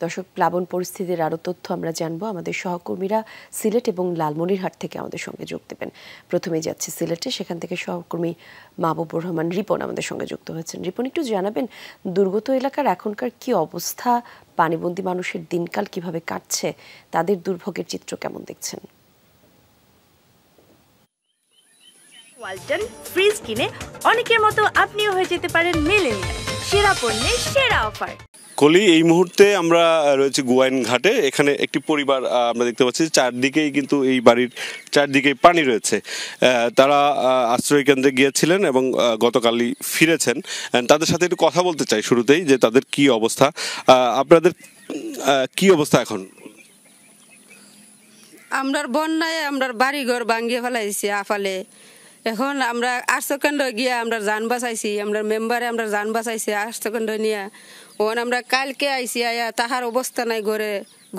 দর্শক, প্লাবন পরিস্থিতির আরও তথ্য আমরা জানবো। আমাদের সহকর্মীরা সিলেট এবং লালমনিরহাট থেকে আমাদের সঙ্গে যোগ দেবেন। প্রথমেই যাচ্ছি সিলেটে, সেখান থেকে সহকর্মী মাহবুবুর রহমান রিপন আমাদের সঙ্গে যুক্ত হয়েছেন। রিপন, একটু জানাবেন দুর্গত এলাকার এখনকার কি অবস্থা, পানিবন্দী মানুষের দিনকাল কিভাবে কাটছে, তাদের দুর্ভোগের চিত্র কেমন দেখছেন? ওয়ালটন ফ্রিজ কিনে অনেকের মতো আপনিও হয়ে যেতে পারেন মিলেনিয়াল। সেরা পণ্যের সেরা অফার। কলি, এই মুহূর্তে আমরা রয়েছে গোয়াইন ঘাটে। এখানে একটি পরিবার আমরা দেখতে পাচ্ছি, চারদিকেই কিন্তু এই বাড়ির চারদিকেই পানি রয়েছে। তারা আশ্রয় কেন্দ্রে গিয়েছিলেন এবং গতকালই ফিরেছেন। তাদের সাথে একটু কথা বলতে চাই শুরুতেই, যে তাদের কি অবস্থা। আপনাদের কি অবস্থা এখন? আমরার বন্যায় আমরার বাড়িঘর ভাঙিয়ে ফেলাইছি আফালে। এখন আমরা আশ্রয়কেন্দ্র গিয়া আমরা যান বাঁচাইছি, আমরা মেম্বারে আমরা যান বাঁচাইছি আশ্রয়কেন্দ্র নিয়ে। ওখানে আমরা কালকে আইসি, আয়া তাহার অবস্থা নাই,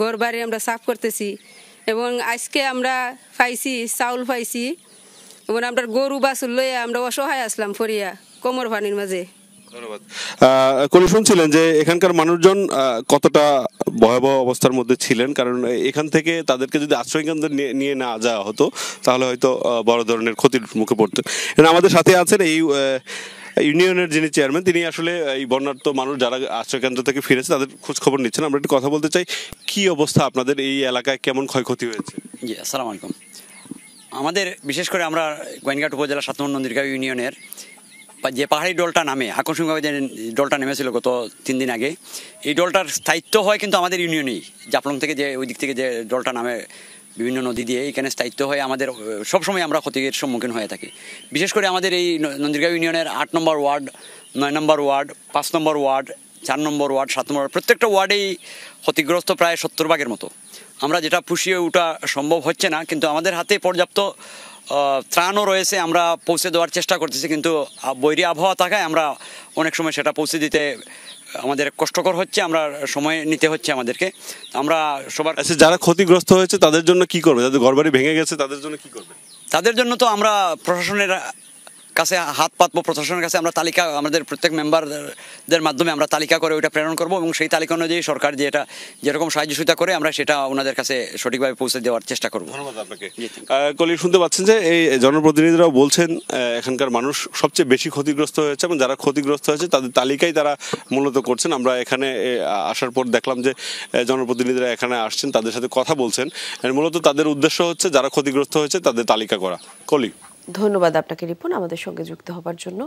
ঘর বাড়ি আমরা সাফ করতেছি। এবং আজকে আমরা পাইছি চাউল পাইছি, এবং আমরা গরু বাছুর লইয়া আমরা অসহায় আসলাম ফরিয়া কোমর পানির মাঝে। ধন্যবাদ। কলি, শুনছিলেন যে এখানকার মানুষজন কতটা ভয়াবহ অবস্থার মধ্যে ছিলেন, কারণ এখান থেকে তাদেরকে যদি আশ্রয় কেন্দ্রে নিয়ে না যাওয়া হতো তাহলে হয়তো বড় ধরনের ক্ষতির মুখে পড়তেন। আমাদের সাথে আছেন এই ইউনিয়নের যিনি চেয়ারম্যান, তিনি আসলে এই বন্যার্ত মানুষ যারা আশ্রয় কেন্দ্র থেকে ফিরেছে তাদের খোঁজ খবর নিচ্ছেন। আমরা একটু কথা বলতে চাই, কি অবস্থা আপনাদের এই এলাকায়, কেমন ক্ষয়ক্ষতি হয়েছে? জি, আসসালামু আলাইকুম। আমাদের বিশেষ করে আমরা গোয়াইনঘাট উপজেলা 7 নম্বর নন্দীরগাঁও ইউনিয়নের যে পাহাড়ি ডলটা নামে, আকস্মিকভাবে যে ডলটা নেমেছিল গত 3 দিন আগে, এই ডলটার স্থায়িত্ব হয় কিন্তু আমাদের ইউনিয়নেই। জাফলং থেকে যে ওই দিক থেকে যে ডলটা নামে বিভিন্ন নদী দিয়ে, এখানে স্থায়িত্ব হয় আমাদের। সবসময় আমরা ক্ষতির সম্মুখীন হয়ে থাকি। বিশেষ করে আমাদের এই নন্দীরগাঁও ইউনিয়নের 8 নম্বর ওয়ার্ড, 9 নম্বর ওয়ার্ড, 5 নম্বর ওয়ার্ড, 4 নম্বর ওয়ার্ড, 7 নম্বর, প্রত্যেকটা ওয়ার্ডেই ক্ষতিগ্রস্ত প্রায় 70 ভাগের মতো। আমরা যেটা পুষিয়ে ওঠা সম্ভব হচ্ছে না, কিন্তু আমাদের হাতে পর্যাপ্ত ত্রাণও রয়েছে, আমরা পৌঁছে দেওয়ার চেষ্টা করতেছি। কিন্তু বৈরী আবহাওয়া থাকায় আমরা অনেক সময় সেটা পৌঁছে দিতে আমাদের কষ্টকর হচ্ছে, আমরা সময় নিতে হচ্ছে আমাদেরকে। আমরা সবার আচ্ছা, যারা ক্ষতিগ্রস্ত হয়েছে তাদের জন্য কি করবে? যাদের ঘরবাড়ি ভেঙে গেছে তাদের জন্য কি করবে? তাদের জন্য তো আমরা প্রশাসনের কাছে হাত পাতবো। প্রশাসনের কাছে আমরা তালিকা, আমাদের প্রত্যেক মেম্বারদের মাধ্যমে আমরা তালিকা করে ওইটা প্রেরণ করবো, এবং সেই তালিকা অনুযায়ী সরকার যেটা যেরকম সাহায্য সহযোগিতা করে আমরা সেটা ওনাদের কাছে সঠিকভাবে পৌঁছে দেওয়ার চেষ্টা করবো। ধন্যবাদ আপনাকে। কলি, শুনতে পাচ্ছেন যে এই জনপ্রতিনিধিরাও বলছেন এখানকার মানুষ সবচেয়ে বেশি ক্ষতিগ্রস্ত হয়েছে, এবং যারা ক্ষতিগ্রস্ত হয়েছে তাদের তালিকাই তারা মূলত করছেন। আমরা এখানে আসার পর দেখলাম যে জনপ্রতিনিধিরা এখানে আসছেন, তাদের সাথে কথা বলছেন। মূলত তাদের উদ্দেশ্য হচ্ছে যারা ক্ষতিগ্রস্ত হয়েছে তাদের তালিকা করা। কলি, ধন্যবাদ আপনাকে রিপন আমাদের সঙ্গে যুক্ত হবার জন্য।